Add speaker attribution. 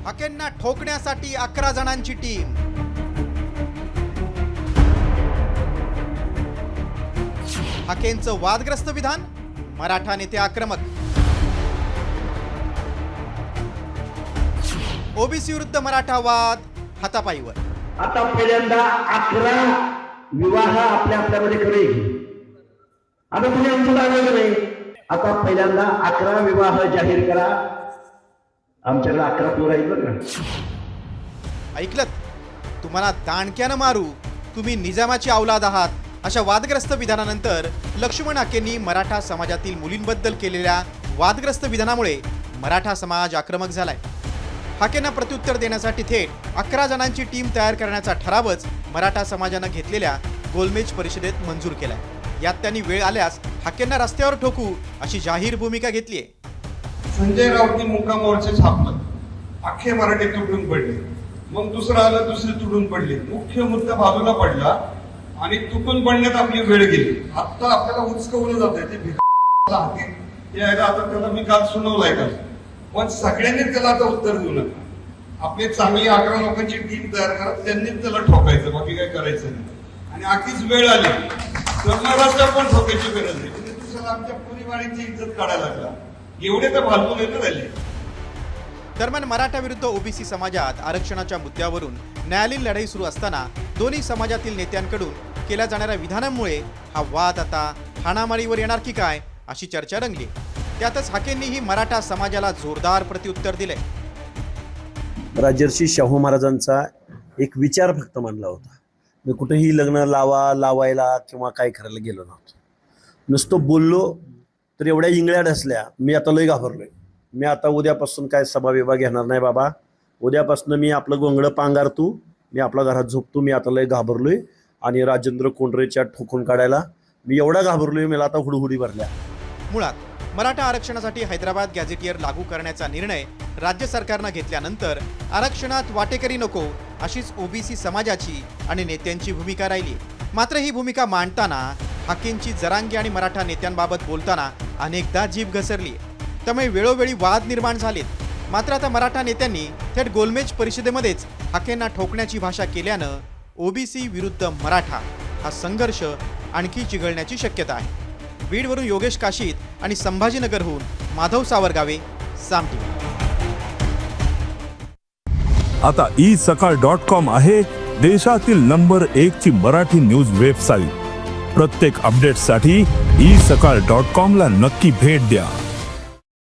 Speaker 1: हाकेंना ठोकण्यासाठी 11 जणांची टीम. हाकेंचं वादग्रस्त विधान, मराठा नेते आक्रमक. ओबीसी विरुद्ध मराठा वाद हातापाईवर.
Speaker 2: आता पहिल्यांदा 11 विवाह आपल्यामध्ये करेल. आता तुम्ही आमचं दाखवायचं नाही. आता पहिल्यांदा 11 विवाह जाहीर करा. आमच्याकडे 11 पोरं आहेत बरं का.
Speaker 1: ऐकलत? तुम्हाला दाणक्यानं मारू, तुम्ही निजामाची औलाद आहात, अशा वादग्रस्त विधानानंतर लक्ष्मण हाकेंनी मराठा समाजातील मुलींबद्दल केलेल्या वादग्रस्त विधानामुळे मराठा समाज आक्रमक झालाय. हाकेंना प्रत्युत्तर देण्यासाठी थेट 11 जणांची टीम तयार करण्याचा ठरावच मराठा समाजानं घेतलेल्या गोलमेज परिषदेत मंजूर केलाय. यात त्यांनी वेळ आल्यास हाकेंना रस्त्यावर ठोकू अशी जाहीर भूमिका घेतली आहे.
Speaker 3: संजय राऊतनी मुक्का मोर्चे छापलं, अख्खे मराठे तुटून पडले. मग दुसरं आलं, दुसरे तुटून पडले. मुख्य मुद्दा बाजूला पडला आणि तुटून पडण्यात आपली वेळ गेली. आता आपल्याला उचकवलं जात आहे ते आता त्याला मी काल सुनावलाय का, पण सगळ्यांनी त्याला आता उत्तर देऊ नका. आपली चांगली 11 लोकांची टीम तयार करा, त्यांनीच त्याला ठोकायचं, बाकी काय करायचं नाही. आणि आखीच वेळ आली तर रस्त्यावर पण ठोकायची गरज नाही. म्हणजे दुसऱ्याला आमच्या पुरीवाडीची इज्जत काढायला लागला. एवढे तर फालतू नाही ना राहिले.
Speaker 1: दरम्यान मराठा विरुद्ध ओबीसी समाजात आरक्षणाच्या मुद्द्यावरून न्यायालयीन लढाई सुरू असताना दोन्ही समाजातील नेत्यांकडून केल्या जाणाऱ्या विधानांमुळे हा वाद आता हाणामारीवर येणार की काय अशी चर्चा रंगली. त्यातच हाकेंनीही मराठा समाजाला जोरदार प्रत्युत्तर दिले.
Speaker 2: राजर्षी शाहू महाराजांचा एक विचार फक्त मांडला होता. मी कुठेही लग्न लावायला किंवा काय करायला गेलो नव्हतो. नुसतं बोललो तर एवढ्या इंगळ्या ढसल्या. मी आता लय घाबरलोय. मी आता उद्यापासून काय सभा विभाग घेणार नाही बाबा. उद्यापासून मी आपलं गोंगडं पांघरतो, मी आपल्या घरात झोपतो. मी आता लय घाबरलोय आणि राजेंद्र कोंडरेच्या ठोकून काढायला मी एवढा घाबरलोय, मला आता हुडहुडी भरल्या.
Speaker 1: मुळात मराठा आरक्षणासाठी हैदराबाद गॅझेटियर लागू करण्याचा निर्णय राज्य सरकारनं घेतल्यानंतर आरक्षणात वाटेकरी नको अशीच ओबीसी समाजाची आणि नेत्यांची भूमिका राहिली. मात्र ही भूमिका मांडताना हाकेंची जरांगे आणि मराठा नेत्यांबाबत बोलताना अनेकदा जीभ घसरली. त्यामुळे वेळोवेळी वाद निर्माण झालेत. मात्र आता मराठा नेत्यांनी थेट गोलमेज परिषदेमध्येच हाकेंना ठोकण्याची भाषा केल्यानं ओबीसी विरुद्ध मराठा हा संघर्ष आणखी चिघळण्याची शक्यता आहे. बीडवरून योगेश काशीत आणि संभाजीनगरहून माधव सावरगावे, साम टीव्ही.
Speaker 4: आता isakal.com आहे देशातील नंबर 1 ची मराठी न्यूज वेबसाईट. प्रत्येक अपडेटसाठी isakal.com ला नक्की भेट द्या.